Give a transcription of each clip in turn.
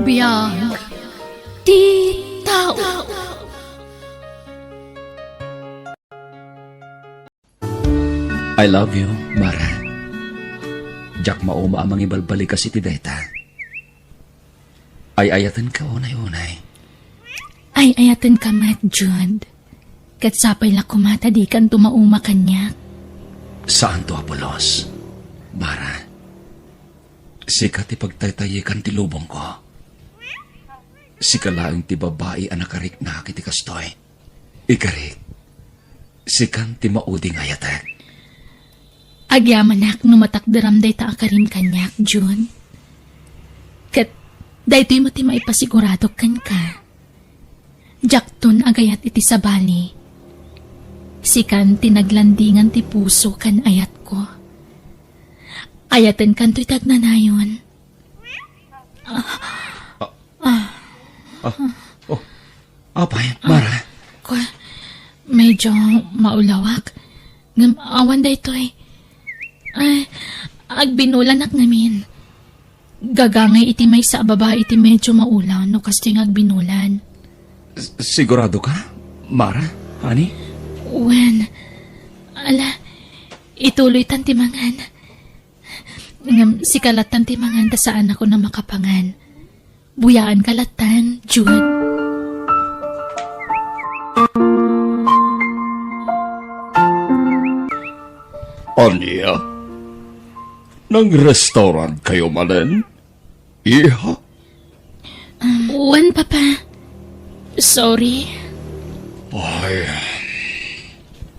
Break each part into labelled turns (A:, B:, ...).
A: Biyag di tao.
B: I love you, Mara. Jak mauma amang ibalbalik kasi ti dayta. Ay ayatan ka unay-unay.
A: Ay ayatan ka mat, Jude. Katsapay la kumata di kan tumauma kanyak.
B: Saan to, Apolos? Mara, sikat ipagtaytayi kan ti lubong ko. Sikalaang ti babae anakarik na kiti kastoy. Ikarik, sikan ti mauding ayatek.
A: Agyaman ak numatakdaram day ta akarim kanyak, June. Kat daytoy mo ti maipasigurado kan ka. Jakton agayat iti sabali. Sikan tinaglandingan ti puso kan ayat ko. Ayatan kan to'y tagnanayon.
B: Apay, Mara.
A: Medyo maulawak. Ngam awan daytoy. Ay, agbinulan ak ngamin. Gagangay iti may sa babae iti medyo maulaw no kasting agbinulan.
B: Sigurado ka, Mara? Honey?
A: Wen, ala, ituloy tantimangan. Ngam si kalatan timangan ta saan ako na makapangan. Buyaan kalatan, Jude.
B: Anya? Nang restaurant kayo manen? Iha?
A: Wen, Papa. Sorry.
B: Ay,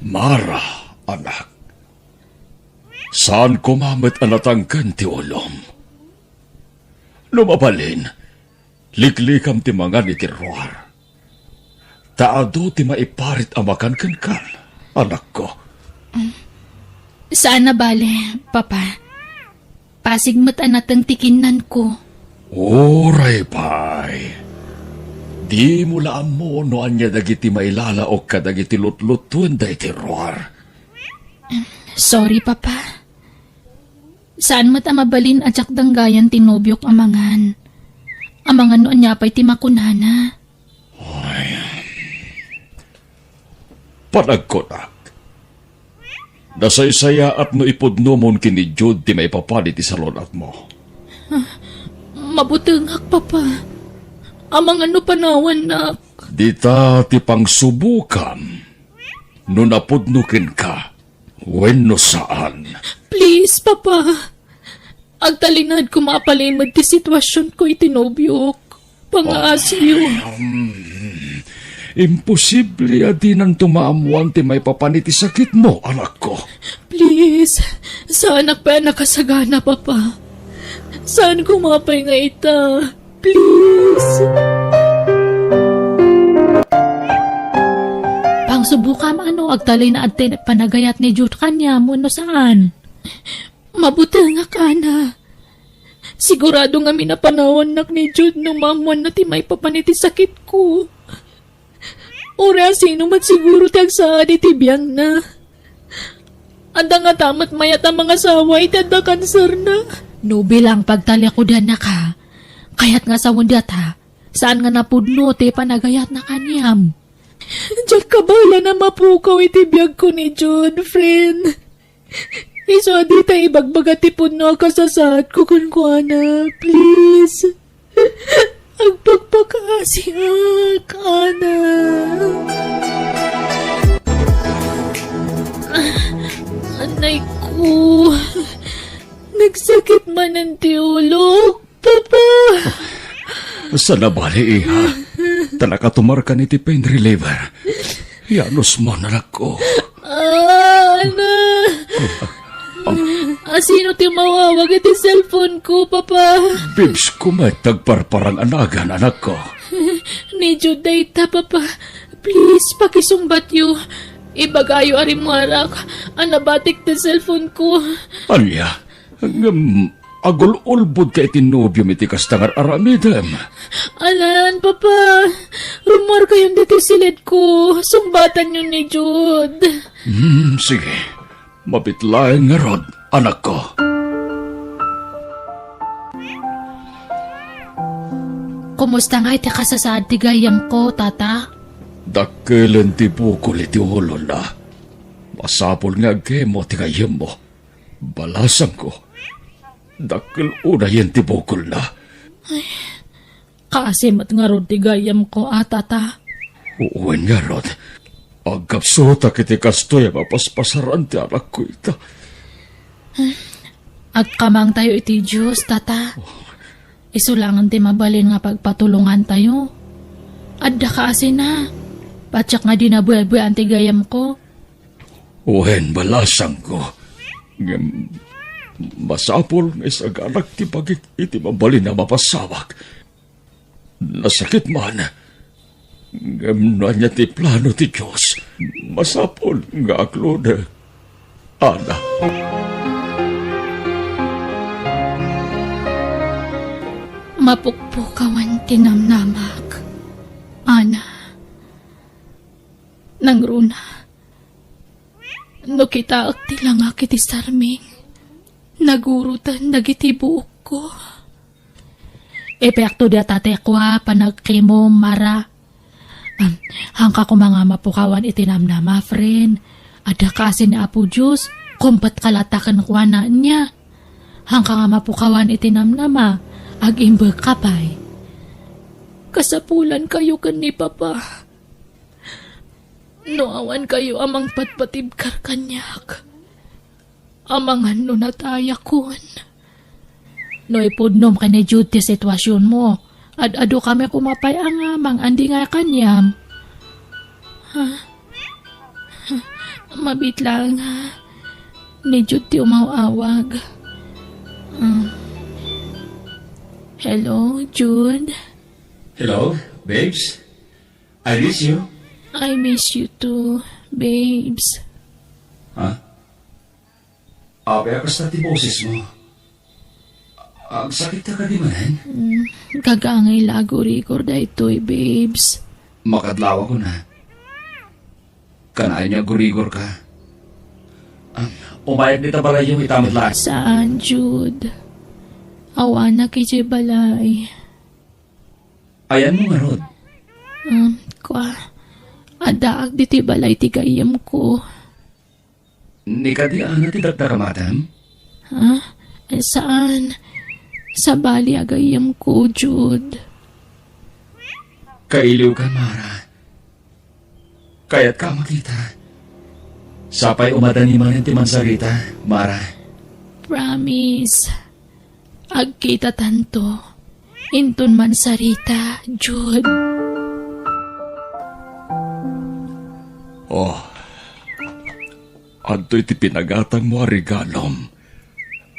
B: Mara, anak. Saan kumamit anatangkan ti ulom? Lumabalin, liklikam ti mga ni tiruar. Taado ti maiparit amakan kan, anak ko.
A: Saan na bale, Papa? Pasigmat anatang tikinan ko.
B: Oray, pay. Di mo laan mo noan niya dagiti mailala o kadagiti lutlutun da itiruar.
A: Sorry, Papa. Saan mat amabalin at danggayan tinobyok amangan? Amangan noon niya pa'y timakunana.
B: Ay. Panagkonak. Nasaysaya at no ipudno mon kini Jude ti may papalit ti salonat mo.
A: Mabutengak, Papa. Amang ano panawan na...
B: Dita ti pangsubukan. No napudnukin ka. Wenno saan.
A: Please, Papa. Agtalinad ko mapalimad ti sitwasyon ko itinobyok. Pangaasiyo.
B: Imposible adinan tumaamuan ti may papaniti sakit mo, anak ko.
A: Please, saan pa nakasagana, Papa? Saan ko mapay nga ita? Please. Pangsubukan ano, agtalay na atin panagayat ni Jude kanya mo no saan? Mabuti nga ka na. Sigurado nga minapanawan nak ni Jude nung mamuan na ti may papaniti sakit ko. Ora sino man siguro tag saan itibiyang na. Anda nga tamat mayat ang mga sawa itanda kanser na. No bilang pagtalya ko dan na ka. Kaya't nga sa wundat ha. Saan nga napudno te panagayat na kanyam. Diyan kabala na mapukaw itibiyag ko ni Jude, friend. Iso di tayo ibagbaga tipudno kasasad ko kunkwana. Please. Ang pagpakasiyak, Ana. Anay ko. Nagsakit man ang tiulog, Papa.
B: Sa nabali, iha. Talakatumar ka ni ti pain reliever. Yanos mo, anak ko.
A: Ana. Sino ti mawawag iti cellphone ko, Papa?
B: Bibs ko may tagparparang anagan, anak ko.
A: Ni Jude data, Papa. Please, pakisungbat yu. Ibagayo arimarak. Anabatik ti cellphone ko.
B: Anya, agul-ulbud ka itinobyo iti kastangar aramidem.
A: Alan, Papa. Rumor kayong dito silid ko. Sumbatan yun ni Jude.
B: Sige. Mabitlayan nga rod, anak ko.
A: Kumusta nga iti kasasaad ti gayam ko, tata?
B: Dakkelan ti bukol iti ulo na. Masapol nga gemo ti kayem mo. Balasan ko. Dakkel una yan ti bukol na.
A: Kaasimat nga ron ti gayam ko, tata.
B: Uwan nga ron. Agkapsota kiti kastoy mapaspasaran ti anak ko ita.
A: Agkamang tayo iti Diyos, tata. Isulangan ti mabalin nga pagpatulungan tayo. Adda kaasi na. Patsak nga dinabuel-buel ang ti gayam ko.
B: Uwan balasan ko. Masapol nga isaganak ti pagik iti mabalin na mapasawak. Nasakit man. Ngamna niya ti plano ti Diyos. Masapol nga aklod. Ana.
A: Mapukpukawan tinamnamak. Ana. Nangruna. No kita agtilangak iti sarming. Nagurutan dagiti buok ko. Epekto da tate kwa panagkimo mara. Hangka ko mga mapukawan itinamnama, friend. Ada kasi ni Apo Diyos, kumpat kalatakan kwa na niya. Hangka nga mapukawan itinamnama, ag-imbag kapay. Kasapulan kayo kan ni Papa. Noawan kayo amang patpatibkar kanyak. Amang ano nataya kun. No ipudnom ka ni Jude ti sitwasyon mo. Ad-ado kami kumapay ang amang andi nga kanyam. Mabitla nga. Ni Jude ti umawawag. Hello, Jude?
C: Hello, babes? I miss you.
A: I miss you too, babes.
C: Ha? Kaya kasta ti boses mo. Ang sakit ka di manan?
A: Kagangay lago record da ito'y, babes.
C: Makadlawa ko na. Kanayan niya gurigor ka. Umayag ni tabalay yung itamad lahat.
A: Saan, Jude? Awa na kay Jay Balay.
C: Ayan mo nga, Rod.
A: Adaag di ti balay ti gayam ko.
C: Ni ka di ana ti dagdaramatam?
A: Saan? Sa bali agayam ko, Jude.
C: Kailiw ka, Mara. Kaya't ka makita. Sapay umadani man ti mansarita, Mara.
A: Promise. Agkita tanto. Intun man sarita, Jude.
B: Oh, adto'y ti pinagatang mo a regalom.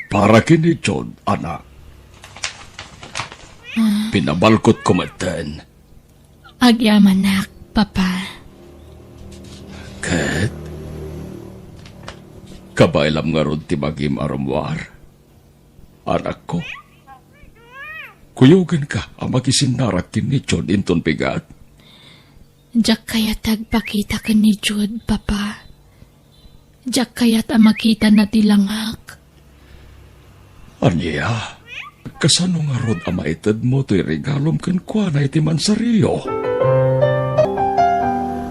B: Para kini John, anak. Pinabalkot ko maten.
A: Agyaman nak, Papa.
B: Kat, kabailam nga ron ti magim aramwar. Anak ko, kuyugan ka ang makisinarak kini John inton pigat.
A: Diyak kaya't agpakita ka ni Jude, Papa. Diyak kaya't ang makita na tilangak.
B: Anya, kasano nga ron ang maitad mo to'y regalom kan kwa na iti mansariyo?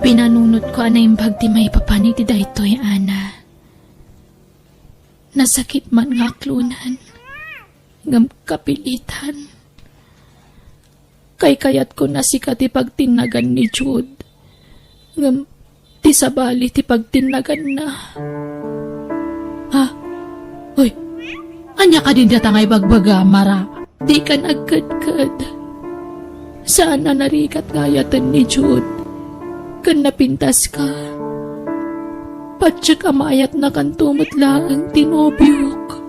A: Pinanunod ko na yung pagtimay papani ti daytoy, Ana. Nasakit man nga klunan. Ngam kapilitan. Kay kayat ko na sikat ipagtinagan ni Jude. Ngam ti sabali ti pagtinagan na. Uy, anya ka din datangay bagbaga, Mara. Di ka nagkadkad. Saan na narikat ngayatan ni Jude? Kan napintas ka. Patsyak amayat na kan tumutla ang tinobyok.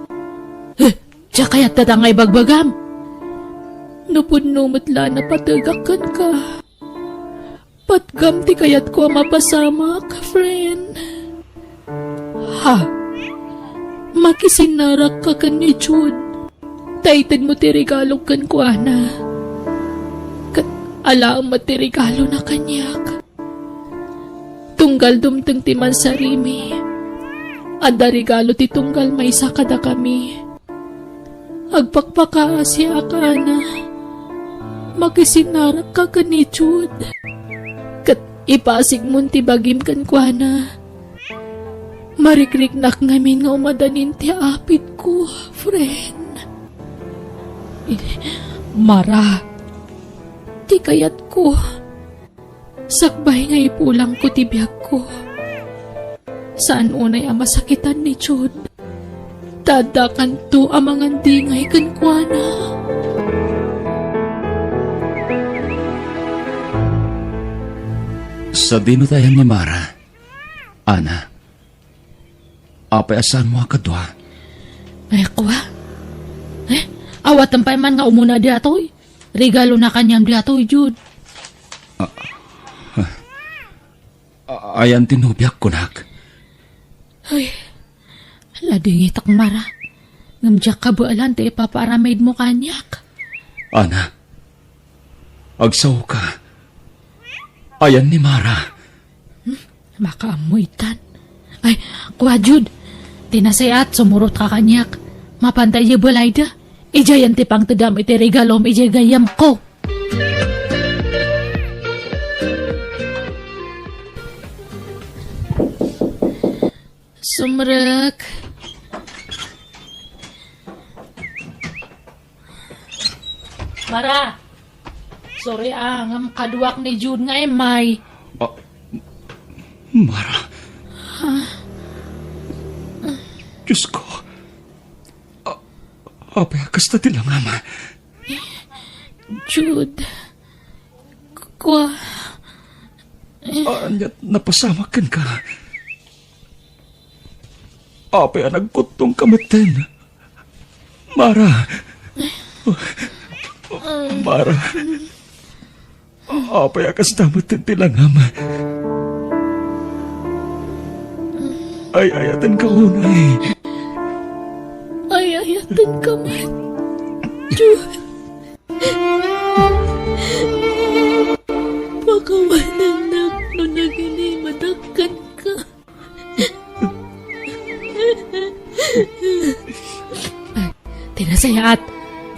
A: Diya kaya't datangay bagbagam. Nupun-numutla na patagakan ka. Patgam ti kayat ko mapasamak, friend. Makisinarak ka kan ni Jude. Taitan mo ti regalo kan ko, Ana. Kat alaang mo ti regalo na kanyak. Tunggal dumteng ti mansarimi. Ada regalo ti tunggal may sakada kami. Agpakpakaasya ka, Ana. makisinarak ka ni Jude. Kat ipasig mo ti bagim kan kwa na. Marikrik-nak ngamin nga umadanin ti apit ko, friend. Mara, ti kayat ko. Sakbay nga ipulang ko ti biyag ko. Saan unay ang masakitan ni Jude? Tadakan to ang mga dingay kan kwa na.
C: Sa dinutayan ni Mara, Ana, apay asan mo kadwa?
A: Ay, kwa? Awatan pa man nga umuna di atoy. Regalo na kanyang di atoy, Jude.
C: Ayan tinubyak ko, nak.
A: Ay, ladingit ak Mara. Ngamjak ka bualan ti ipaparamid mo kanyak.
C: Ana, agsaw ka. Ayan ni Mara.
A: Makaamuitan. Ay, kwa Jude. Tinasayat, sumurot ka kanyak. Mapantay niya balay da. Ijayan ti pang tadam iti regalom ijay gayam ko. Sumrek. Mara. Sorry ang kaduak ni Jude nga may.
C: Mara. Diyos ko. Apay akas na tilang ama.
A: Jude. Kwa.
C: Anyat napasamakan ka. Apay nagkutong kamaten. Mara. Mara. Apay akas na tilang ama. Ay, ayatan ka unay.
A: Ay, ayatan ka man. Jude. Pakawanan na no nagini madakkan ka. Tinasayat.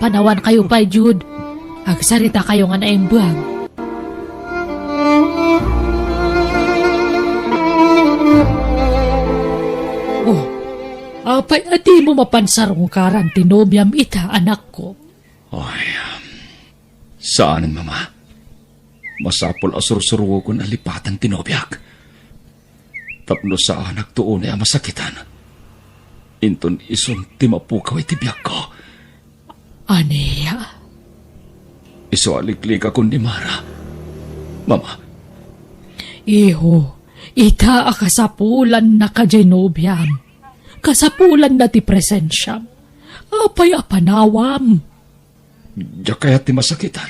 A: Panawan kayo pa, Jude. Agsarita kayo nga naing buwag. Oh, apay ati mo mapansarong karan tinobyam ita, anak ko.
C: Ay, saanin, mama? Masapol asur-suruwo ko na lipatan tinobyak. Tapno sa anak tuon ay masakitan. Inton ison timapukaw ay tibyak ko.
A: Aniya?
C: Iso aliklik ako ni Mara. Mama,
A: Iho, ita akasapulan na kajenobyam. Kasapulan na ti presensyam. Apay apanawam.
C: diya kaya ti masakitan.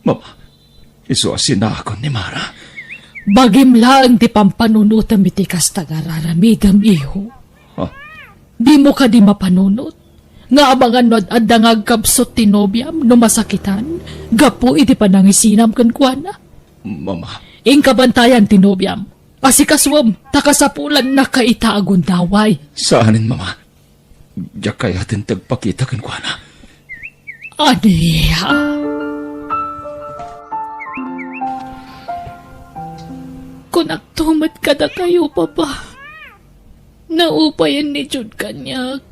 C: Mama, iso asinakon ni Mara.
A: Bagim lang ti pampanunutam iti kastagararamidam, iho.
C: Ha?
A: Di mo ka di mapanunot. Nga abangan no at dangag kapsot ti nobyam no masakitan. Gapo iti panangisinam kan kuana.
C: Mama,
A: Ingkabantayan ti nobyam. Asikaswam, takasapulan na kaita agundaway.
C: saanin, Mama? Diya kaya tin tagpakita kan kwa na.
A: Aniya? Kung nagtumat ka na kayo, Papa. Naupayan ni Jude kanyak.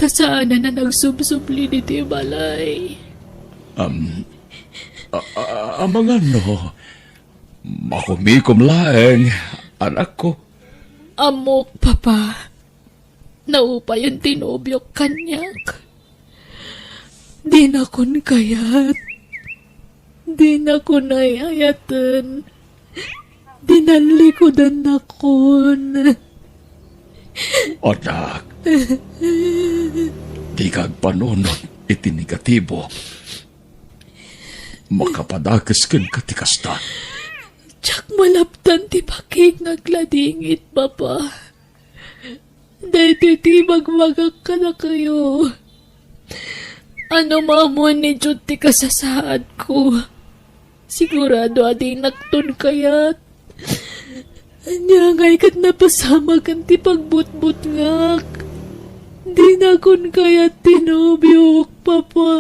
A: Tasaan na nagsubsubli ni ti balay.
C: Mga no, makumikom laeng, anak ko.
A: Amok, Papa. Naupayan tinobyok kanyak. Di na kun kayat. Di na kun ayayatan. Dinalikodan na kun.
C: Anak, di kag panunod iti negatibo. Makapadakas ken katikasta.
A: Tsak malaptan ti pakig nagladingit, Papa. Dahil ti magmagak ka na kayo. Ano mamon ni Jude ti kasasaad ko. Sigurado adi naktun kayat. Anya ngay kat napasama kan ti pagbutbut ngak. Di na kun kayat tinubyok, Papa.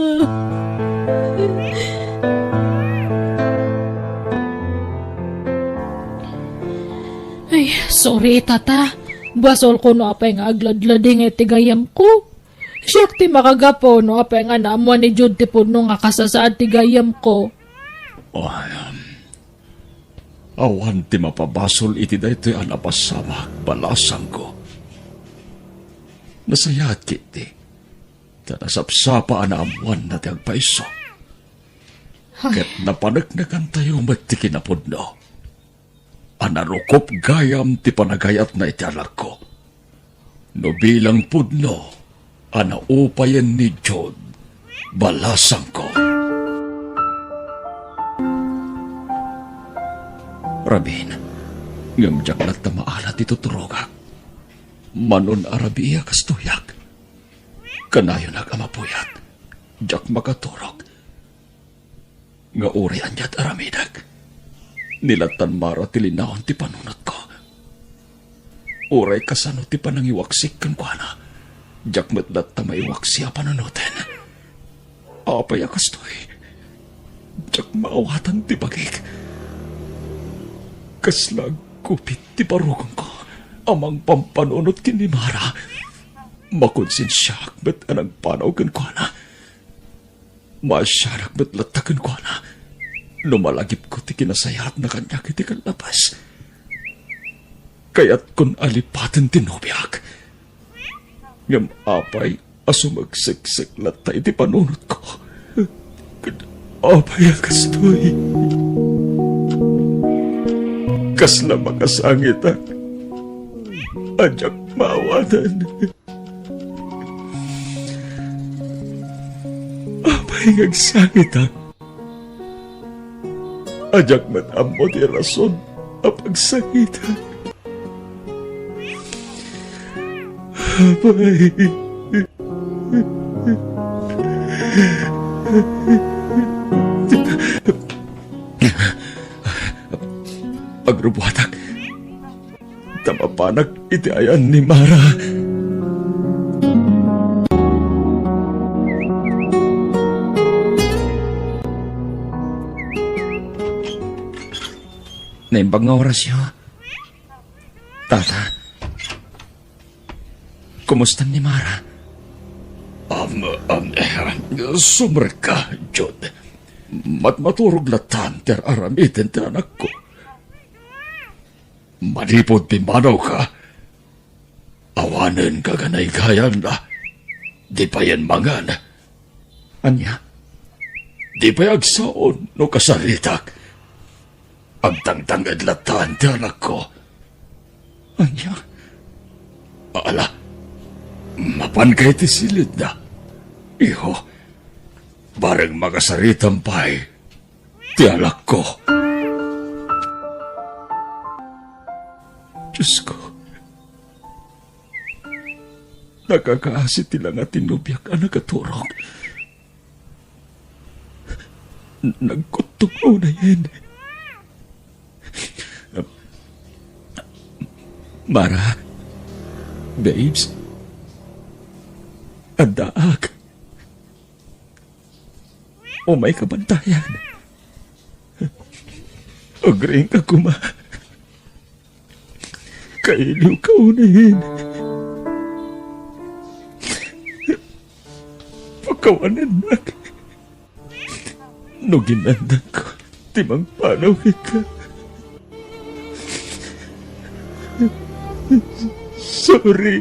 A: Sorry, tata. Basol ko no apay nga agladlading tigayam ko. Siyak ti makagapo no apay nga naamuan ni Jude ti puno nga kasasaad tigayam ko.
B: Awan ti mapabasol iti daytoy anapasama balasang ko. Nasayat kiti. Tanasapsapa anaamuan na ti agpaiso. Ket napanagnagan tayo mati kinapudno. Anarukop gayam ti panagayat na iti anak ko. No bilang pudno, anaupayan ni Jod, balasang ko. Rabin, ngamjak na tamaalat ito turogak. Manon arabiya kastuyak. Kanayo nagamapuyat, jak makaturog. Nga uri anyat aramidag. Nilatan mara tilinahon ti panunot ko. Uray kasano ti panangiwaksik kan kwa na. Jak matlat ta maiwaksi a panunutin. Apay akastoy. Jak maawatan ti bagik. Kaslag kupit ti parugang ko. Amang pampanunot kini mara. Makonsensyak bet anang panaw kan kwa na. Masyarak bet latakan kwa na. Numalagip ko ti kinasayat na kanya kiti kalabas. Kaya't kun alipatan tinobyak. Ngam apay asumagsiksik latay ti panunot ko. Apay akastoy. Kasla makasangit ang adyak mawadan. Apay ngagsangit ang ajak matamo ti rason a pagsangitan. Apay. Agrubuhatak. Tamapanak iti ayan ni Mara.
C: Naimbag nga orasyo. Tata, kumusta ni Mara?
B: Sumrek ka, Jod. Matmaturog latan ter aramitin ti anak ko. Manipod pimanaw ka. Awanen ka ganay gayan na. Di pa yan mangan.
C: Anya?
B: Di pa yagsaon no kasaritak. Ang tangtangad latan ti anak ko.
C: Anya?
B: Ala, mapan kay ti silid na. Iho, barang makasaritan pa'y ti anak ko. Diyos ko, nakakaasit lang at tinubyak ang nagaturok. Nagkutok mo na yan. Mara, babes, andaak, o may kabantayan. Agring ka kuma. Kailiw ka unahin. Pagkawanan nak. No ginandan ko, timang panawin ka. Sorry.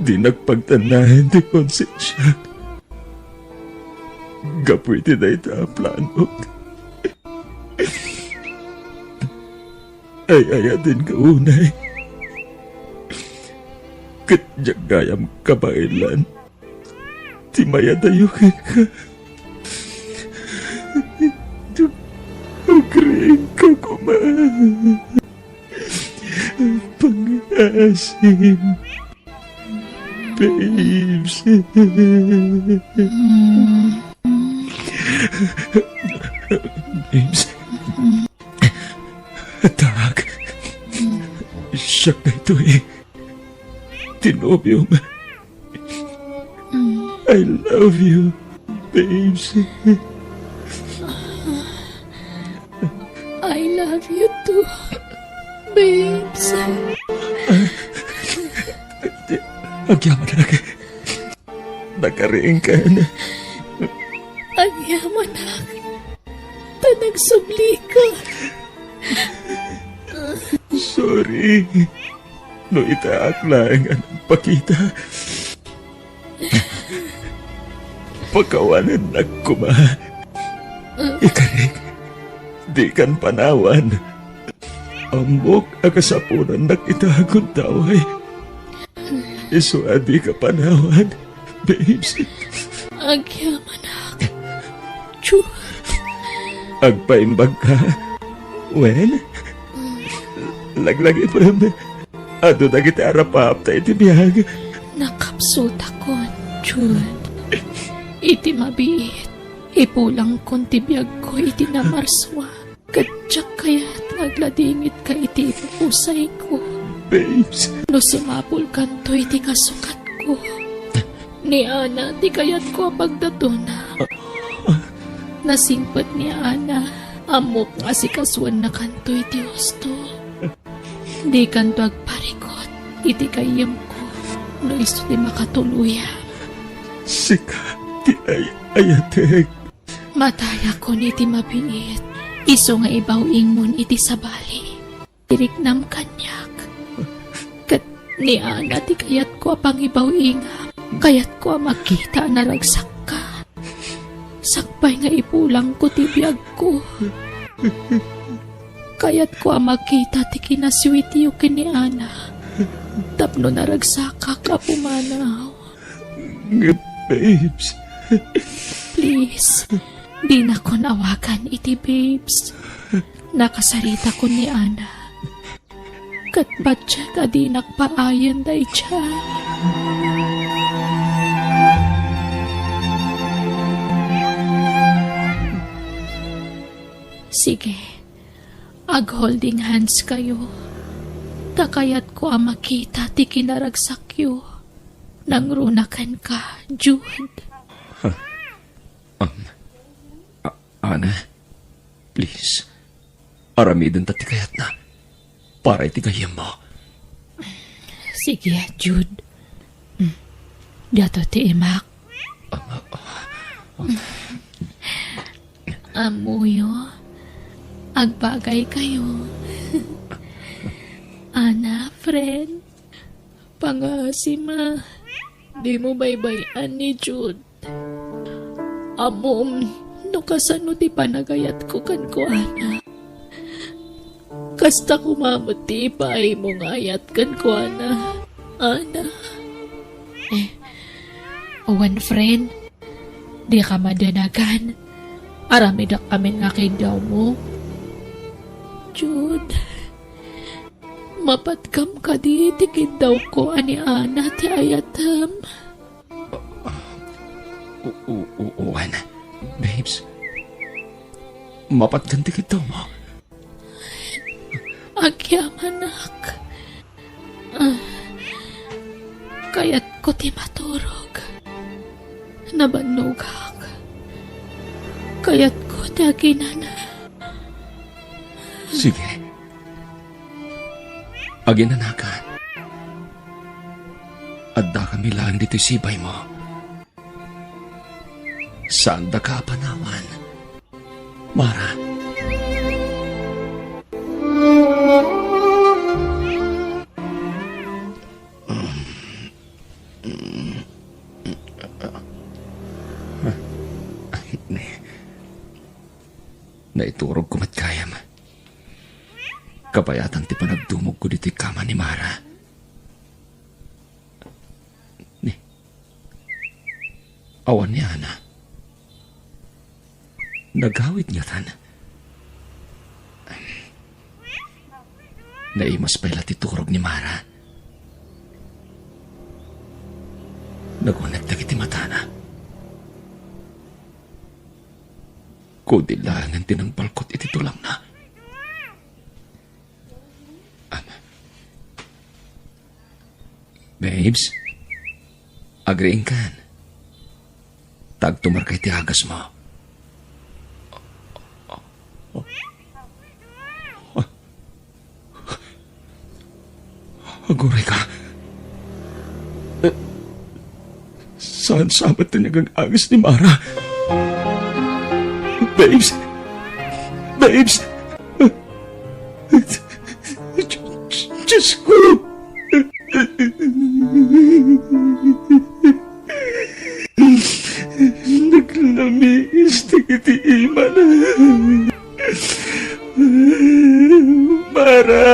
B: Di nagpagtanahin di konsensya. Gapwede na ito ang plano. Ay din ka unay. Katjagayam kabailan. Timaya dayukin ka. Agring ka kuma. Pang-asim. Babes. Babes. Atak. Siyak na ito eh. Tinobium. I love you, babes.
A: I love you too. babes.
B: Agyaman na nakariing ka na.
A: Agyaman na. Nagsubli ka.
B: Sorry. No itaak lang ang pakita. Pagkawanan na kuma. Ikarig. Di kan panawan. Amok akasapunan na kitagong taway. Isuadi ka panawan, babes.
A: Agyaman na. Jude.
B: Agpaimbag ka. Well, laglagi pa rin. Ado na kita arapap tayo timiyag.
A: Nakapsulta ko, Jude. Iti mabiit. Ipulang kong tibiyag ko iti namarswa. Kadyak kaya't nagladingit ka iti pusay ko.
B: Babes.
A: No sumapul kanto iti kasukat ko. Ni Ana, di kayat ko pagdatuna. Nasingpet ni Ana. Amok nga si kasuan na kanto iti husto. Di kanto agparikot. Iti kayam ko. No iso di makatuluya.
B: Sika, di ayatek.
A: Mataya ko ni iti mabingit. Iso nga ibawing mon iti sabali. Diriknam kanyak. Kat ni Ana ti kayat ko apang ibawingam. Kayat ko makita na ragsak ka. Sakpay nga ipulang ko ti biyag ko. Kayat ko makita ti kinaswitiyo kini Ana. Tapno na ragsaka ka pumanaw.
B: Babes.
A: Please, di na ko nawagan iti babes. Nakasarita ko ni Ana. Kat ba't siya ka di nakpaayan day siya? Sige, ag-holding hands kayo. Takayat ko ang makita ti kinaragsakyo. Nang runakan ka, Jude.
C: Ana, please. Aramidon tati kayat na. Para itigayam mo.
A: Sige, Jude. Dato ti imak. Amuyo. Agbagay kayo. Ana, friend. Pangasima. Di mo baybayan ni Jude. Amom, no kasano ti panagayat ko kan ko, Ana. Kasta kumamot ti ipay mo ngayat kan ko, Ana. Ana. Owan, friend. Di ka madanagan. Aramidak kami nga kay daw mo. Jude. Mapatkam ka di tikid daw ko ani Ana ti ayatam.
C: Uwan, babes. Mapatganti kita mo.
A: Agyam, anak. Kaya't ko ti maturog. Nabanugak. Kaya't ko ti aginana.
C: Sige. Aginanakan. Adda kami lang dito sibay mo. Saan da ka panawan? Mara. Naiturog ko matkayam. Kapayatan ti panagdumog ko dito'y kama ni Mara. Awan niya, Ana. Nagawit niya tan. Naimas pala titurog ni Mara. Nagunagdag iti matana. Kudilangan tinangpalkot iti tulang na. Babes, agreeing kan. Tagtumar kay ti agas mo. Aguray ka. Saan sabat tinagang agis ni Mara? Babes! Babes! Diyos ko! Naglamis na kitiiman. Mara!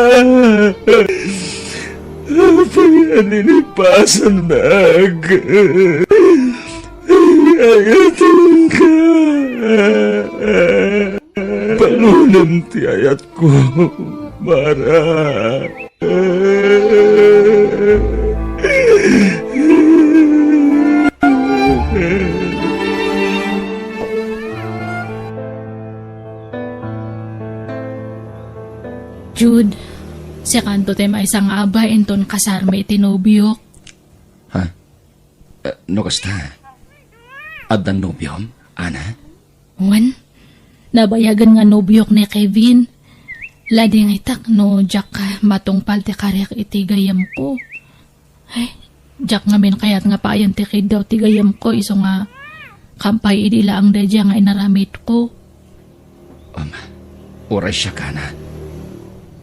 C: Payaninipasan nag. Ayatun ka. Palunan ti ayat ko, Mara.
A: Jude, si kanto tayo maisang aba enton kasarma itinobiyok.
C: Ha? No kasta? Adan nobyom, Ana?
A: Wan, nabayagan nga nobiyok ni Kevin. Lading itak no, Jack matungpal ti karek itigayam ko. Ay, Jack nga min kayat nga paayan ti kid daw tigayam ko iso nga kampay idila ang dadya nga inaramit ko.
C: Oray siya ka na.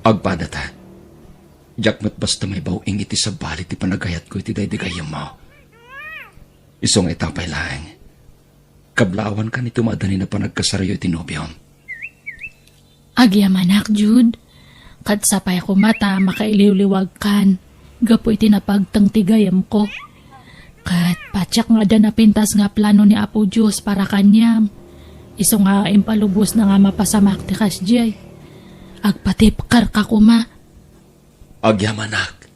C: Agpadata. Jack mat basta may bawing iti sa balit ti panagayat ko iti daydigayam mo. Isong itapay lang. Kablawan ka ni tumadani na panagkasaryo iti nobyom.
A: Agyamanak, Jude. Kat sapay ko mata, makailiwliwag kan. Gapo iti napagtang tigayam ko. Kat patsak nga dyan napintas nga plano ni Apo Diyos para kanyam. Iso nga impalubos na nga mapasamak ti kasjay. Agpatipkar ka kuma.
C: Agyamanak.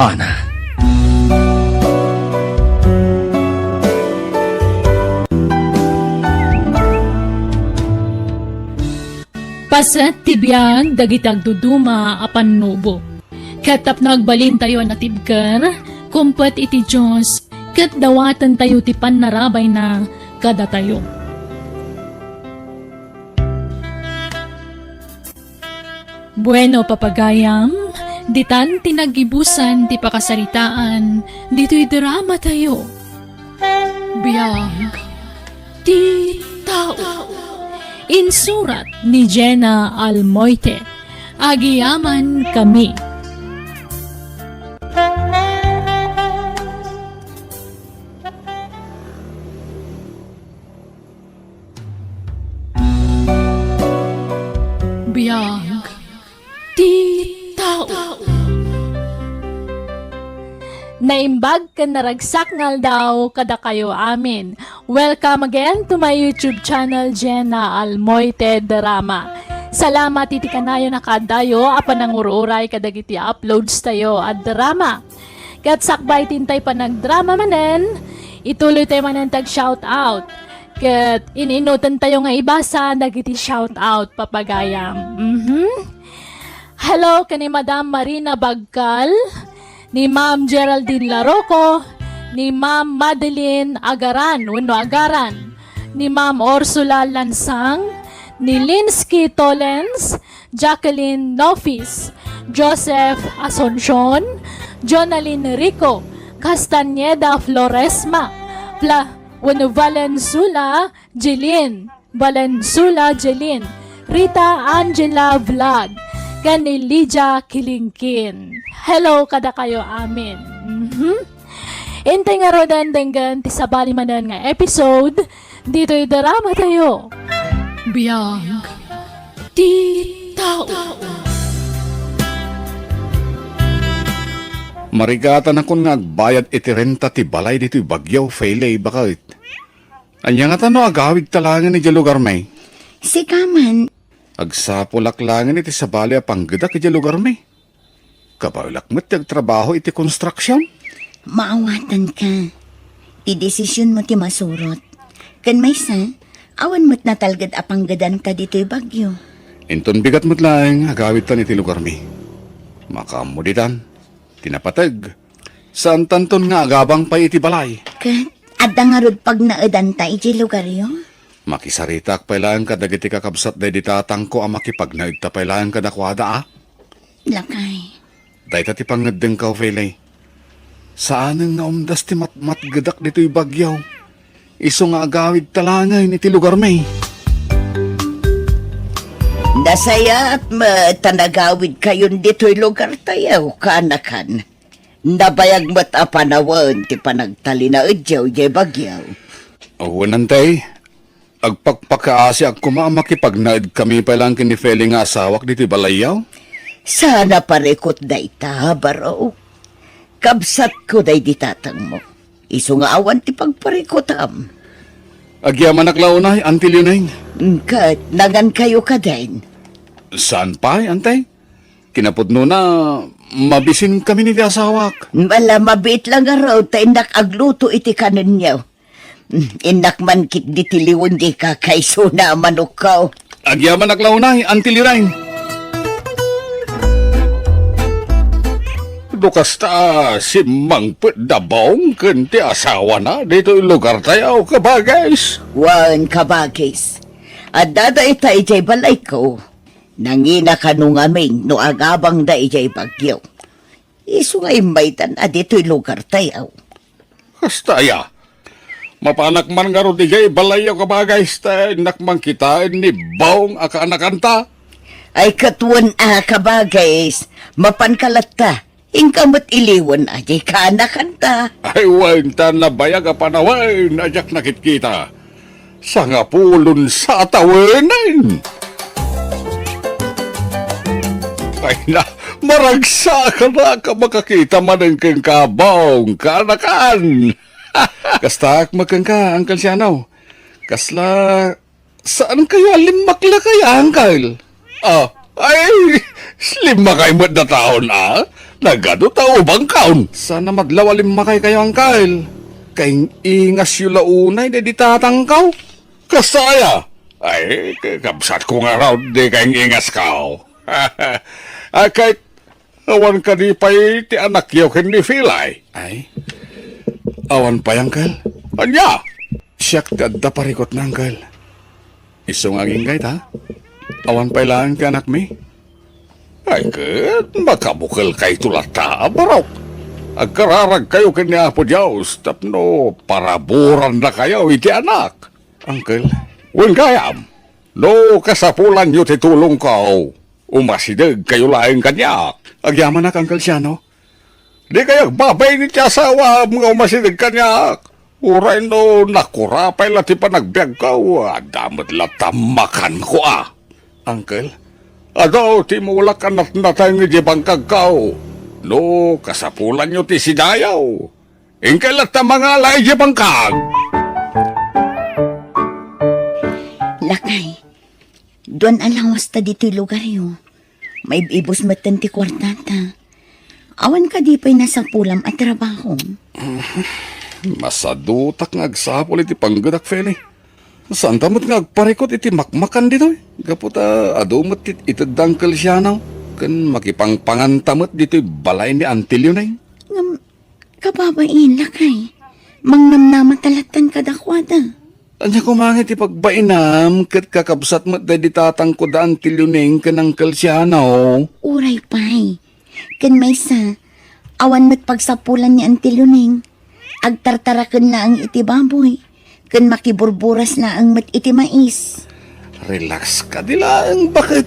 C: Ana.
A: Pasat tibiyag dagitag duduma apan nubo. Katap nagbalin tayo natibkar, kumpet iti Diyos, kat dawatan tayo ti panarabay na kada tayo. Bueno, papagayam, ditan tinagibusan ti pakasaritaan, dito'y drama tayo. Biyag, ti tao. Insurat ni Jenna Almoite. Agiyaman kami. Biyag, ti tao. Naimbag ka naragsak ngal daw kada kayo amin. Welcome again to my YouTube channel, Jenna Almoite Drama. Salamat iti kanayo nakadayo apan nangururay kadagiti uploads tayo at drama. Kat sakbay tintay pa nagdrama manen, ituloy tayo manen tag shout out. Kat ininutan tayo nga ibasa dagiti shout out papagayam. Hello kani Madam Marina Bagkal, ni Ma'am Geraldine Laroco, ni Ma'am Madeline Agaran, ni Ma'am Ursula Lansang, ni Linsky Tolens, Jacqueline Nofis, Joseph Asuncion, Jonaline Rico, Castaneda Floresma, Valenzuela Jelin, Rita Angela Vlog, kani Lydia Kilingkin. Hello kada kayo amin. Intay nga rodan denggan ti sabali manan nga episode, dito'y drama tayo. Biyag, ti tao.
D: Marigatan ako nga agbayad iti renta ti balay dito'y Bagyaw, Faylay, bakit? Anya nga tano agawig talangan ni lugar may.
E: Sikaman,
D: Agsapulaklangan iti sabali a panggadak iti lugar may. Kabalakmet ti agtrabaho iti konstruksyon.
E: maawatan ka. Ti desisyon mo ti masurot. Kan may sa, awan mo't natalgad apanggadan ka dito'y Bagyo.
D: Inton bigat mo't lang agawid tan iti lugar may. Makamuditan, tinapatag. Saan tanton nga agabang pa iti balay.
E: Kat, adda nga rod pag naadan ta iti lugar yo.
D: Makisaritak pailaan ka dagiti kakabsat day ditatang ko ang makipagnaig ta pailaan ka dakwada ah.
E: Lakay,
D: Dahil ti pangadeng ka, Felay. Saan ang naumdas ti matmat gadak dito'y bagyaw? Iso nga agawid talangay ni ti lugar may.
E: Nasaya at matanagawid kayon dito'y lugar tayaw, kanakan. Nabayag mat apanawan ti panagtali na udyaw jay bagyaw.
D: Awanan tay. Agpagpakaasi ako makipagnaid kami pa lang kini Feli nga asawak dito'y balayaw.
E: Sana parekot day ta, baro. Kabsat ko day ditatang mo. Iso nga awan ti pagparekotam.
D: Agyaman aklaunay, antil yun ay.
E: Kat, nangan kayo ka din.
D: Saan pa, antay? Kinapudno na, mabisin kami ni ti asawak.
E: Wala mabit lang araw, ta inak agluto iti kanan niyaw. Inak man kit ditiliwan di ka kayso na manukaw.
D: Agyaman aklaunay, antil yun ay. Dukas ta si Mang Dabong kanti asawa na dito yung lugar tayo kabagais.
E: Wan kabagis. At dada ita ijay balay ko. Nangina ka nung aming no agabang da ijay bagyo. Iso nga imbaitan a dito'y lugar tayo.
D: Kastaya. Mapanak man nga ro di jay balayo kabagais ta nakman kita ni Baong akaanakanta.
E: Ay katuan kabagis. Mapankalata. Ingkamot iliwan ajay kaanakanta.
D: Ay waintan na bayag a panawain ajak nakit kita. Sa nga pulon sa tawanan. Ay na, maragsa ka na ka makakita man ang kang kabaong kaanakan. Kastak makang ka, Uncle Sianaw. Kasla, saan kayo alimakla kaya, Uncle? Ah, ay, lima kayo mo na taon, ah? Nagado tao bang kaon? Sana madlaw alimakay kayo, Uncle. Kaing ingas yung launay na di tatangkaw. Kasaya, ay, kabsat ko nga raw di kaing ingas kao. Ay, kahit awan ka di pa'y ti anak yaw hindi filay. Ay, awan pa yung kal. Anya? Siyak dadda parikot na ang kal. Isong aging kahit ha? Awan pa ilaan ka anak mi? Ay, kat makabukal kay tulata, baraw. Agkararag kayo kaniapo Diyos, tapno paraburan na kayo iti anak. Uncle, wen kayam, no kasapulan nyo titulong kao. Umasidag kayo laing kanyak. Agyaman na, Uncle Siano. Di kayo babay ni asawa mga umasidag kanyak. Uray no nakurapay lati pa nagbiag ka. Damat latamakan ko ah. Uncle, ado ti mulak anak natay nga di bangkag kao. No kasapulan nyo ti sidayaw. Ingkay lata mga lay di bangkag.
E: Lakay, doon alawas ta dito'y lugar yo. May ibos matan ti kwartata. Awan ka di pa'y nasa pulam at trabaho.
D: Masadutak nga agsapol iti panggadak, Feli. Saan tamot nga agparikot iti makmakan dito eh. Kaputa, adumot itagdangkal siya na. Kan makipangpangan tamot dito balay ni Antilio na yun.
E: Kababain, lakay. Mangnamnaman talatan kadakwada.
D: Anya kumangit ipagbainam kat kakabsat mo da di tatang ko da Antilio na yun kanang kalsyano.
E: Uray pay. Kan may sa, awan mat pagsapulan ni Antiluneng. Agtartarakan na ang iti baboy. Kan makiburburas na ang mat iti mais.
D: Relax ka dilang, bakit?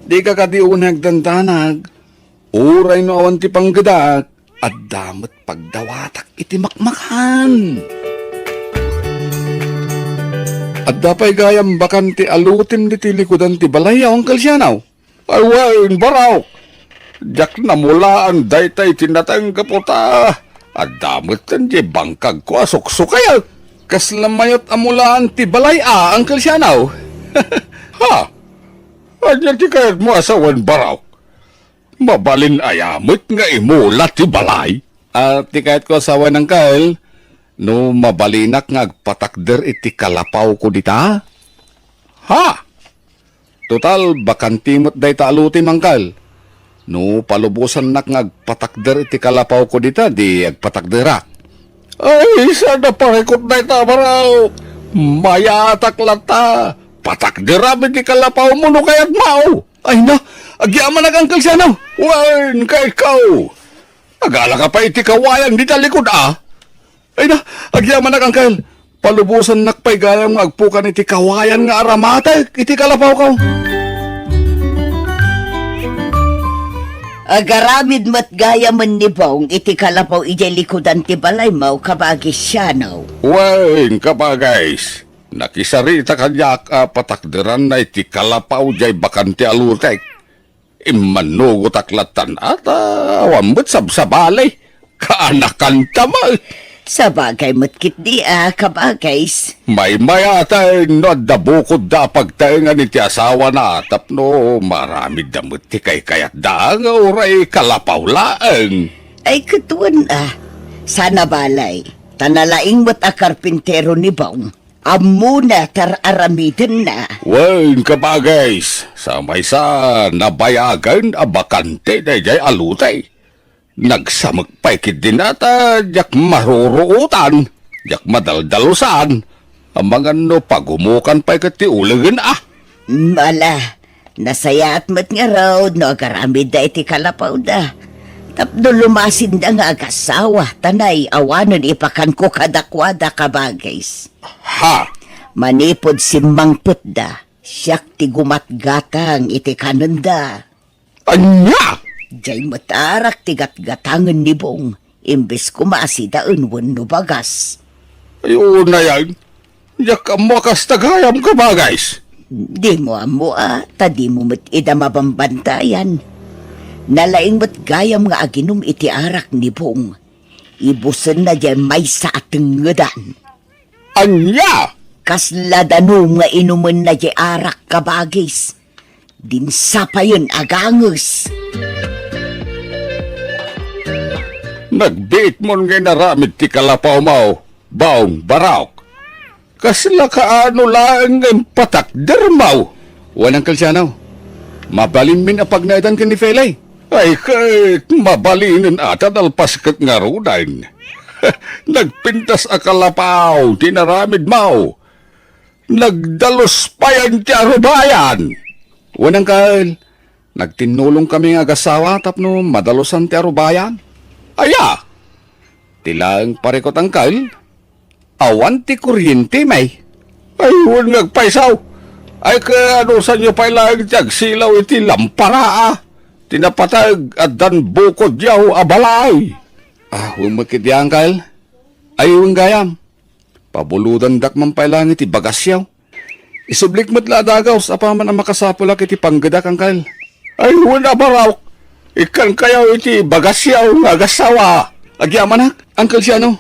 D: Di ka kadi unag dandanag. Uray no awan ti panggadak. At damot pagdawatak iti makmakan. At dapay gayam bakan ti alutin di ti likudan ti balay ang kalsyanaw. Ay wain baraw. Diyak na mula ang daytay tinatang kaputa. At damot kan di bangkag ko asok-sok kaya. Kaslamayot amulaan ti balay ang kalsyanaw. Ha? Anya ti kayat mo asawan baraw. Mabalin ayamot nga imulat ti balay. At ti kayat ko asawan ng kail. No mabalinak nga agpatakder iti kalapaw ko dita. Ha? Total bakantimot day taaluti mangkal. No palubusan nak nga agpatakder iti kalapaw ko dita di agpatakderak. Ay sana parekot day ta baraw. Mayatak lata. Patakderam iti kalapaw mo no kayat mao. Ay na, Agyaman na Uncle Sianaw. Wan, ka ikaw. Agala ka pa iti kawayang di talikod Ay na, agyaman na Uncle. Palubusan nakpay gayang magpukan iti kawayan nga aramate. Iti kalapaw ka.
E: Agaramid mat gaya man ni Bong, iti kalapaw ijay likodan ti balay mau kabagis siya now.
D: Wan, ka ba guys? Nakisarita kanyak patakderan na iti kalapaw jay bakante alutek. Imanugot aklatan at wambut sabsabalay. Kaanakan tamal.
E: Sa bagay matkit di kabagays.
D: May mayatay no dabukod da pagtaingan iti asawa na atap no marami damot ti kay kayat da nga uray kalapaw laeng.
E: Ay katuan sana balay. Tanalaing mat karpintero ni Bong. Amuna tar aramidin na.
D: Wen ka ba guys? Samay sa nabayagan abakante na jay alutay. Nagsamagpay kid din ata jak maruruutan, jak madaldalusan. Ang mga no pagumukan pa'y kati ulagan
E: Mala, nasayat mat nga raw no agaramid da iti kalapaw da. Tapno lumasin da nga agasawa, tanay awanon ipakan ko kadakwada kabagays.
D: Ha?
E: Manipod si Mangput da, siyak ti gumatgatang iti kananda.
D: Anya?
E: Jay matarak ti gatgatangan ni Bong, imbes kumasi da unwan no bagas.
D: Ayun na yan. Jak makas tagayam ka ba guys?
E: Di mo amo tadi mo mat ida mabambantayan. Nalaing mat gayam nga aginom iti arak ni Bong. Ibusen na dyan may sa ating ngadan.
D: Anya?
E: Kasladano nga inuman na dyan arak kabagis. Dinsa pa yun agangus.
D: Nagbiit mo nga naramid ti kalapaw mo, baong barak. Kasla kaano lang ang patakder mo. Wanang kalsyanaw. Mabalin min apag naitan ka ni Felay. Ay kahit mabalinin ata dalpaskat nga rudan. Nagpintas a kalapaw, tinaramid mo. Nagdalos pa yan ti arubayan. Wanang kal, nagtinulong kami nga agasawa tapno madalosan ti arubayan. Aya, tilang parekot ang kal. Awan ti kuryente may. Ay, huwag nagpaisaw. Ay, ano sa inyo pa ilang tiyagsilaw iti lampara Tinapatag at dan bukod yaw abalay. Huwag magkitiyang kal. Ay, huwag gayam. Pabuludan dakman pa ilang iti bagas yaw. Isublik mo't ladagaw sa paman ang makasapulak iti panggadak ang kal. Ay, huwag na baraw. Ikan kayaw iti bagas yaw nga gasawa. Agyamanak, Uncle Siano.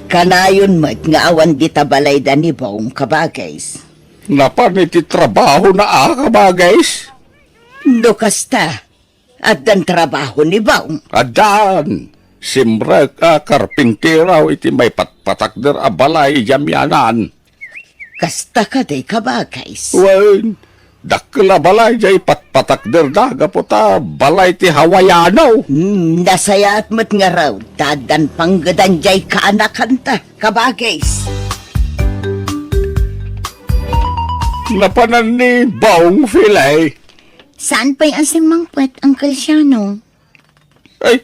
E: Kanayon mat nga awan di tabalay da ni Bong kabagays.
D: Napan iti trabaho na kabagays.
E: No kasta, at dan trabaho ni Bong.
D: Adan, simrek karpinteraw iti may patpatakder a balay jamyanan.
E: Kasta ka day kabagays.
D: Wen, dakla balay jay patpatakder da gaputa balay ti Hawaiano.
E: Nasayat mat nga raw, dadan panggadan jay kaanakan ta kabagays.
D: Napanan ni Baong Filay.
F: Saan pa'y asimang puwet, Uncle Siano?
D: Ay,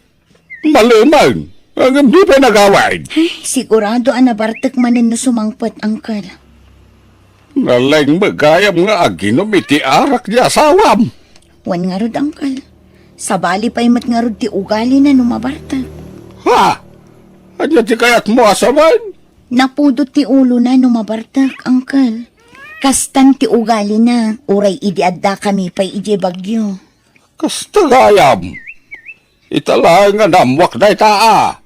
D: maluman. Ang hindi pa nagawad.
F: Ay, sigurado anabartek manin na sumangpuet, Uncle.
D: Nalang magayam nga aginom iti arak di asawam.
F: Wan nga rod, Uncle. Sabali pa'y mat nga rod ti ugali na numabartek.
D: Ha? Ano ti kayat mo asaman?
F: Napudot ti ulo na numabartek, Uncle. Kastan ti ugali na, uray idiadda kami pa'y ije bagyo.
D: Kastagayam. Italang nga namwak na itaa.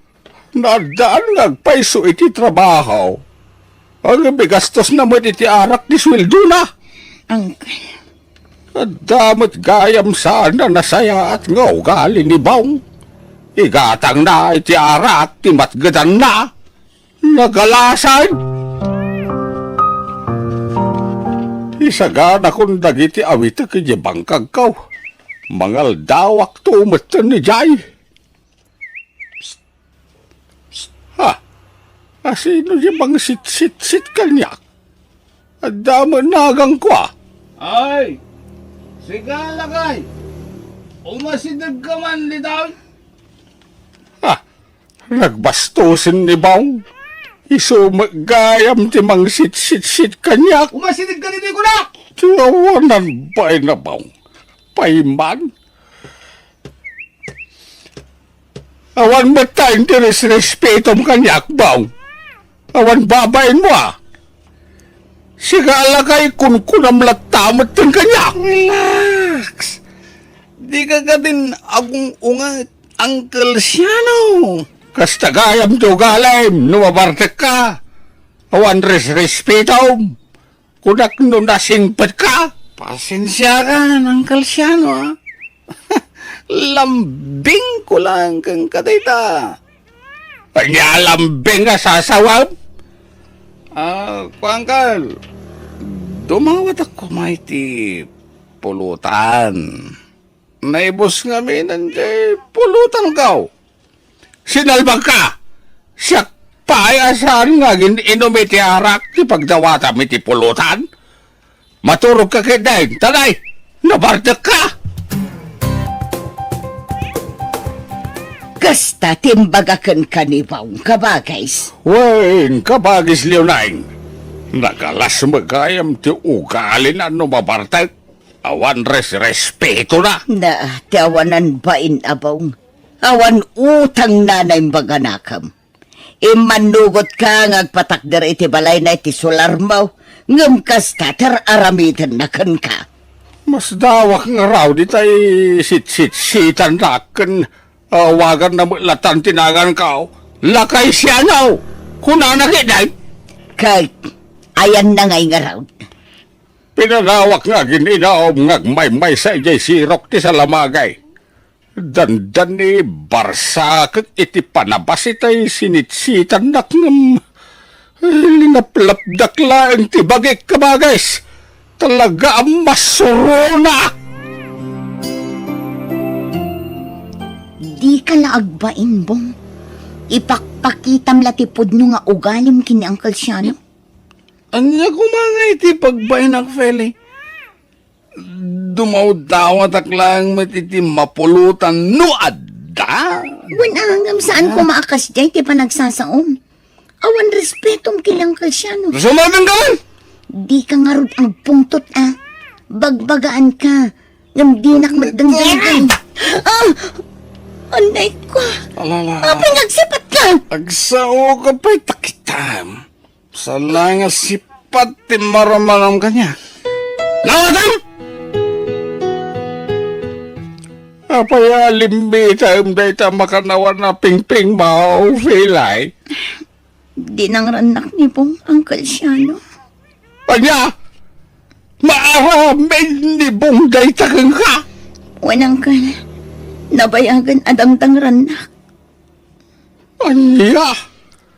D: Nadaan ngagpaiso iti trabaho. Ang bigastos naman iti arak ni sweldo na.
F: Uncle,
D: Damot gayam sana nasaya at nga ugali ni Bong. Igatang na iti arak, ti matgadan na. Nagalasan. Isagana kung dagiti awita kaya bangkag kaw. Mangal dawak tumatan ni Jay. Ha? Asino yung bang sit-sit-sit kanyak? At damon nagang kwa. Ay! Sigala kay! Umasinag ka man, Litaw! Ha! Nagbastusin ni Bong. Iso magayam ti mang sit-sit-sit kanyak. Umasinag ka nito ko na! Tiyawanan ba na Bong? Paiman? Awan mo tayong tinisrespetom kanyak, Bong. Awan babayin mo ah. Sigala kay kunkunam latamot ng kanyak. Relax. Di ka ka din akong ungat, Uncle Siano. Kastagayam to galim, numabartek ka. Awan respetom. Kunak no nasingpat ka. Pasensya ka, Uncle Siano, ha? Lambing ko lang kang katita. Kanya lambing ka sasawab? Kuangkal, dumawat ako may ti pulutan. Naibos nga nandiy pulutan ka. Sinalbag ka. Siya payasan nga inom iti arak ti pagdawata mi ti pulutan. Maturog ka kay dahin. Tanay, nabardak ka.
E: Kasta timbagakan ka ni Baong kabagays.
D: Wen, kabagis Leonine. Nagalas magayam ti ugali na mabartak. Awan respeto na.
E: Na tiawanan bain abong. Awan utang nanay baganakam. Imanugot ka ngagpatakder iti balay na iti solar mo. Ngam kasta aramitan na kan ka.
D: Mas dawak nga raw di tay sit-sit-sitan na kan wagan na latan tinagan ka. Lakay siya na. Kunanak iday.
E: Kay ayan na ngay nga raw.
D: Pinalawak nga gininaom ngagmay-may sa ijay sirok ti salamagay. Dandan ni Barsakak iti panabas itay sinitsitan nak ngam. Linaplapdak lang ti bagay kabagays. Talaga ang masurona.
F: Di ka laagbain, Bong. Ipakpakitam latipod no nga ugalim kini Uncle Siano.
D: Anya kumangay ti pagbayin ang feli. Dumaw-dawat ak lang matiti mapulutan no adda.
F: Wanangam saan ko maakas jay ti panagsasaom. Awan respetom kini Uncle Siano.
D: Sumagang ka man!
F: Di ka nga rod ang pungtot ah. Bagbagaan ka. Ngam di nakmadangdagan. Anay ko.
D: Alala.
F: Apay nagsipat ka.
D: Agsao ka pa'y takitam. Sa langa sipat ti maramanam kanya. Nawatam! Apaya limbi tayo ta makanawan na ping-ping mao filay.
F: Di nang ranak ni Bong, Uncle Siano.
D: Anya! Maaramin ni Bongday takang ka!
F: Wanang ka. Nabayagan adangtang ranak.
D: Anya!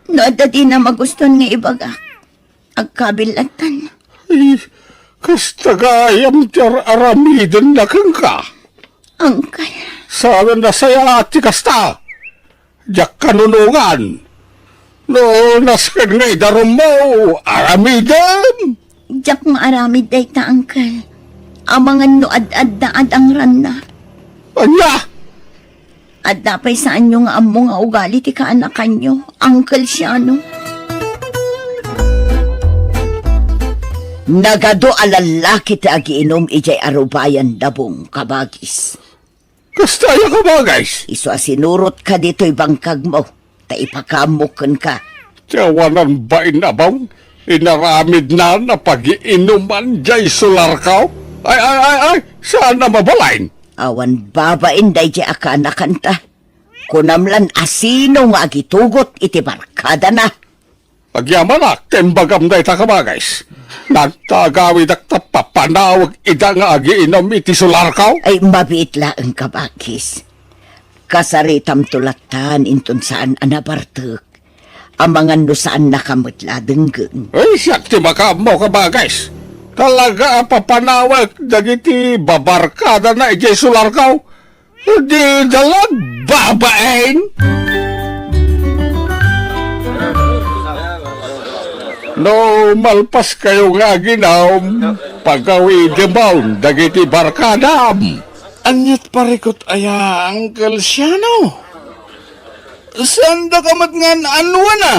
F: No, di na maguston nga ibaga. Agkabilatan.
D: Ay, kastagayam tiyar aramidin na kang ka.
F: Uncle.
D: Sana na saya ati kasta. Diyak kanunungan. No, naskan ngay darum mo, aramidin.
F: Diyak maaramid day ta, Uncle. Amangan no ad-ad na adang rana.
D: Anya!
F: At dapay saan nyo nga amo nga ugali ti kaanakan nyo, Uncle Siano.
E: Nagado alalaki ti agiinom ijay arubayan dabong kabagis.
D: Kastaya ka ba, guys?
E: Iso asinurot ka dito'y bangkag mo. Ta ipakamukan ka.
D: Tiyawanan ba inabang? Inaramid na pag-iinuman jay sular ka? Ay, saan na mabalain?
E: Awan babain day di akanakan ta. Kunamlan asino nga agitugot iti barkada na.
D: Agyaman na, kembagam day ta ka ba, guys? Nagtagawid ak tapapanawag ida nga agiinom iti sular ka?
E: Ay mabit laeng kabakis. Kasaritam tulatan intun saan anabartek. Amangan no saan nakamutla denggeng.
D: Ay, siyak ti makamo ka ba, guys? Talaga papanawag dagiti babarkada na ijay sular ka? Di dalag babain? No, malpas kayo nga ginaw, pagawi demaun, dagiti barkadam. Anyat parikot aya, Uncle Siano. Saan da kamat ngan anwa na?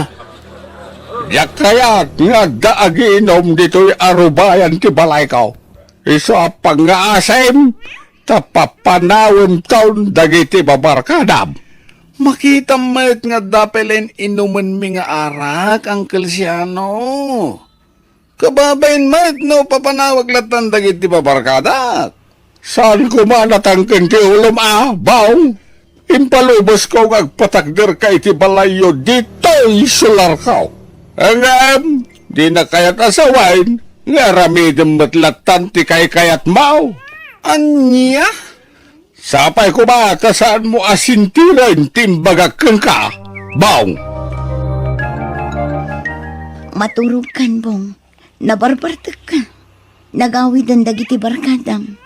D: Yak kayat nga daagi inom dito'y arubayan ti balay ko. Iso apang nga asem, tapapanawim taon dagiti babarkadam. Makita mayat nga dapelen inuman mi nga arak, Uncle Siano. Kababain mayat no papanawag latan dagiti babarkadak. Saan ko manatangkin ti ulom baong? Impalubos ko agpatakder ka iti balayo dito isular ko. Angam, di na kayat asawain, nga ramidem matlatan ti kayat mau. Anya? Sapay ko ba saan mo asintiran timbagakeng ka, baong?
F: Maturog kan, Bong. Nabarbartag ka. Nagawid ang dagiti barkadam.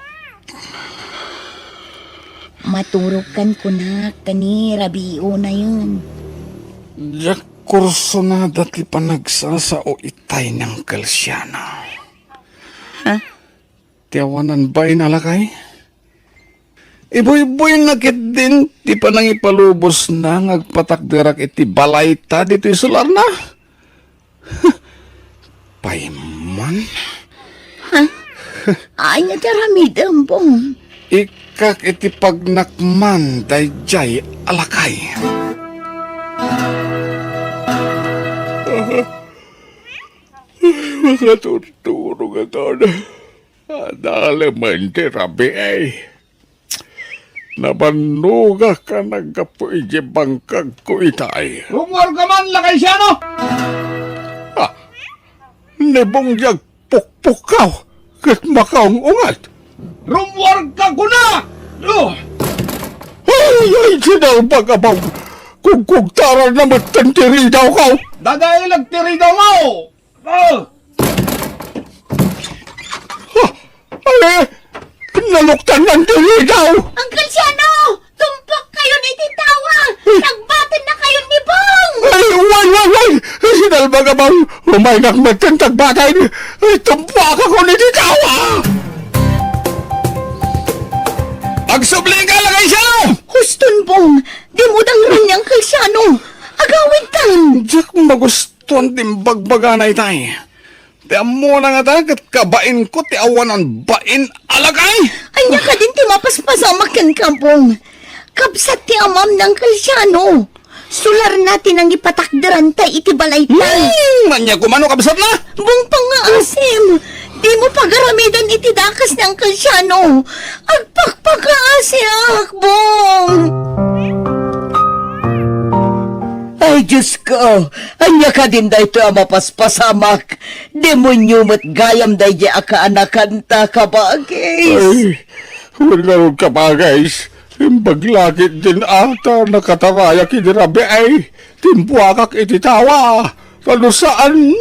F: Maturog kan kunak, kani Rabio na yun.
D: Yak kurso na dati pa nagsasao itay ng kalsyana.
F: Ha?
D: Tiyawanan ba inalakay? Iboy-boy nakit din, di pa nang ipalubos na ngagpatakderak iti balay ta dito isular na. Payman?
F: Ay nga taramidam, Bong.
D: Ikak iti pagnakman dayjay alakay. Makatuturo ka doon. Adalaman ti rabi ay. Nabanuga ka nagkapo iji bangkag ko itay.
C: Rumor ka man, lakay siya, no?
D: Nibongjag pukpukaw kat makaong ungat.
C: Rumor ka kuna! No!
D: Ay, sinalbag abaw. Kung kugtaran na matantiri daw ka.
C: Dadailag tiri daw mo! Oh!
D: Ay, naluktan ng tiri daw.
F: Uncle Siano! Tumpak kayo ni Titawa! Nagbatan na kayo ni Bong!
D: Ay, wal. Sinalbag abaw. Umay nakmatantag batay. Ay, tumpak ako ni Titawa. Agsubling ka lagay siya.
F: Huston, Bong! Di mo dang rin ni Uncle Siano! Agawin tan!
D: Diyak magustuhan timbagbaga na itay. Ti amo na nga ta, kat kabain ko, ti awanan bain alagay.
F: Anya ka din ti mapaspasamakan ka, Bong! Kapsat ti amam ng Uncle Siano! Sular natin ang ipatakdaran tay iti balay tan!
D: Manya kumano kabsat na.
F: Bong pangaasim! Di mo pagaramidan iti dakas ng Uncle Siano! Agpakpakaasiak, Bong!
E: Ay, Diyos ko, anya ka din da ito ang mapaspasamak. Demonyo mo't gayam da iti akaanakan ta kabagis.
D: Ay, wala ka pa guys. Imbaglakit din ata nakataraya kinirabi ay. Timpuakak iti tawa. Kano saan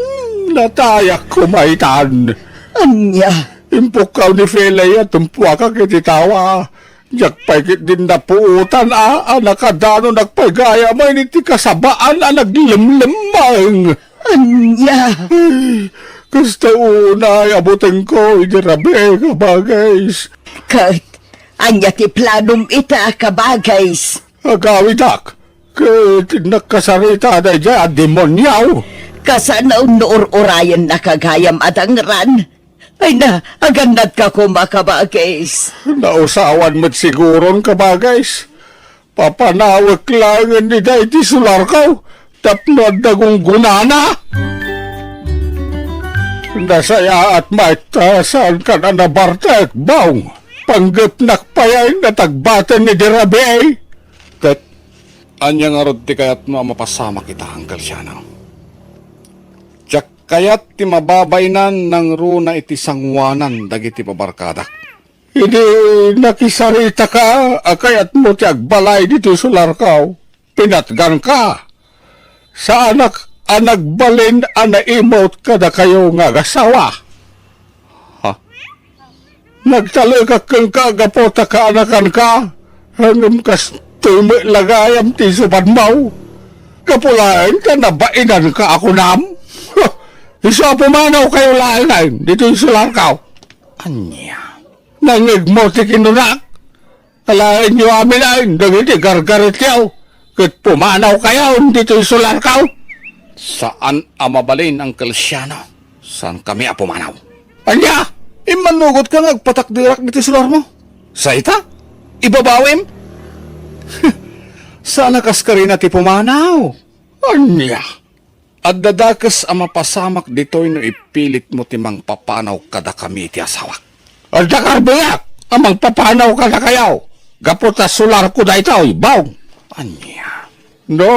D: natayak kumaitan.
E: Anya,
D: Impukaw ni Felay at timpuakak iti tawa. Yak paikit din na puutan nakadano nagpagaya may niti kasabaan naglimlimang.
E: anya.
D: Kasta una abutin ko inirabi kabagais.
E: Kat, anya ti planum ita kabagis.
D: Agawitak, kat nakasarita na dyan demonyaw.
E: Kasanaw noor-orayan nakagayam at ang ran. Ay na, agandad ka kumakabagis.
D: Nausawan mo't siguron kabagais. Papanawag langan ni dahi ti sular ko. Tapnod na kong gunana. Nasaya at maitasan ka na nabartek, baong. Panggap nakpayay na tagbatan ni Dirabe. Kat, anya nga rod ti kayat mo mapasama kita hanggal siya na. Tsak kayat ti mababaynan ng runa iti sangwanan dagiti pabarkadak. Hindi nakisarita ka, kayat mo ti agbalay dito sular ka. Pinatgan ka. Sa anagbalin anaimot kada kayo nga gasawa. Nagtalagak kang kagapota ka anakan ka, hanggang kas tumi lagayam ti supan mau. Kapulain ka na bainan ka ako nam? Iso pumanaw kayo lain dito yung sularkaw. Anya, nangig mo ti kinunak. Alain nyo amin lain, dagiti gargarit yaw. Kat pumanaw kayo dito yung sularkaw. Saan amabalin ang Kalsyano? Saan kami pumanaw? Anya, imanugot ka nagpatakdirak dito sular mo. Sa ita? Ibabawim? Sana kas ka rin ti pumanaw. Anya, at dadakas ang mapasamak dito'y no ipilit mo timang papanaw kada kami ti asawak. At dakarbiyak, amang papanaw kada kayaw. Gaputa sular ko da ito, ibaw. Anya, no,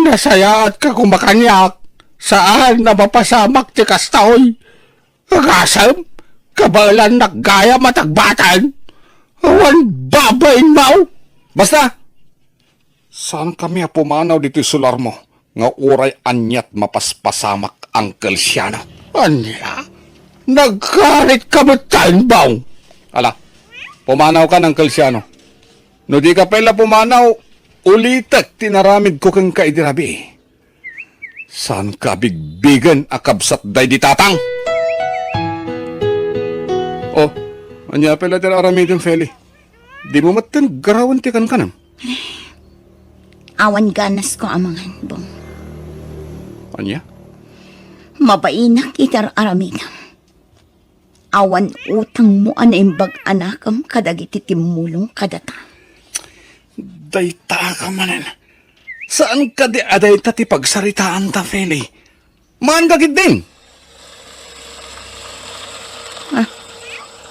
D: nasayaat ka kumakanyak. Saan na mapasamak ti kastaoy? Agasam, kabalan naggaya matagbatan. Awan babain mau. Basta, saan kami pumanaw dito sular mo? Nga uray anyat mapaspasamak ang Kalsyano. Anya? Nagkarit kami tanbaw. Ala, pumanaw ka ng Kalsyano. No di ka pala pumanaw, ulitak tinaramid ko kang kaidirabi. Saan ka bigbigan akabsat day di tatang? Oh, anya pala tinaramid yung feli. Di mo matan garawan ti kan kanam.
F: Awan ganas ko amangan, bong.
D: Anya?
F: Mabainak itar aramidam. Awan utang mo anaimbag anakam kadagiti timulong kadata.
D: Dayta ka manan. Saan ka di aday ta ti pagsaritaan ta, Feli? Maan gagit din.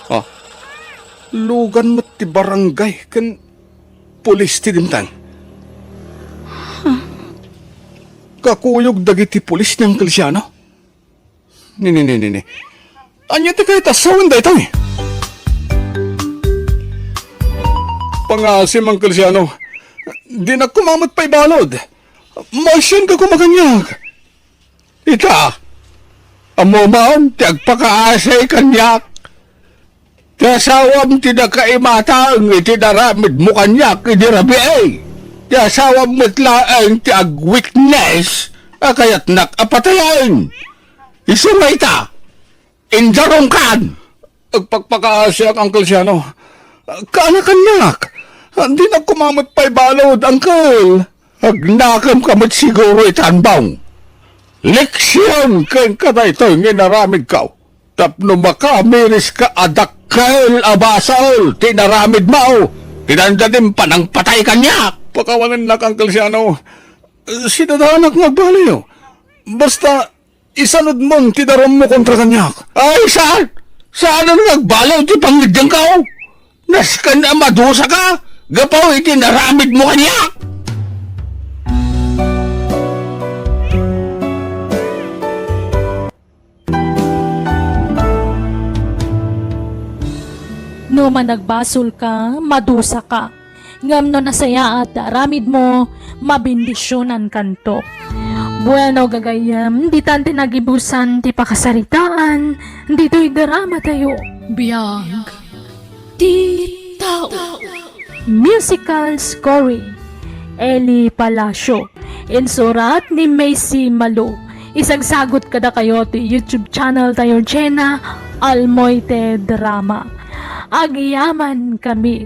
D: Oh, lugan mo ti barangay kan pulis ti dimtang. Kakuyog dagiti pulis niyang Kalsyano? Nini. Anya ti kayo tasawan da ito eh. Pangasim ang Kalsyano. Di na kumamot pa'y balod. Masyan ka kumaganyag. Ita, amumaon ti agpakaasay kanyak. Ti asawam ti nakaimatang iti daramid mo kanyak iti rabi ay. Ti asawam mitlaang ti ag-witness akayat nakapatayan. Isungay ta, injarong kan. Agpagpakaasay ang Kalsyano. Kanakanyak. Hindi na kumamot pa'y balod, Uncle. Agnakam kamot siguro itanbang. Leksyon kang kadaytoy nginaramid ka. Tapno makamiris ka adakkel abasal, tinaramid mo. Tinandadim pa ng patay kanyak. Pakawanan na kang Kalsyano. Sinadanak magbaliw. Basta isanod mo, tinaram mo kontra kanyak. Ay, saan? Saan ang nagbalaw ti pangidyang ka? Naskan na madusa ka? Gapaw iti naramid mo kanyak!
A: No managbasol ka, madusa ka. Ngam no nasaya at aramid mo, mabindisyonan kanto. Bueno gagayam, di tante nagibusan ti pakasaritaan, dito'y darama tayo. Biyag, di tao. Musical scoring, Eli Palacio. Insurat ni Macy Malo. Isagsagot kada kayo ti YouTube channel tayo Jenna Almoite Drama. Agyaman kami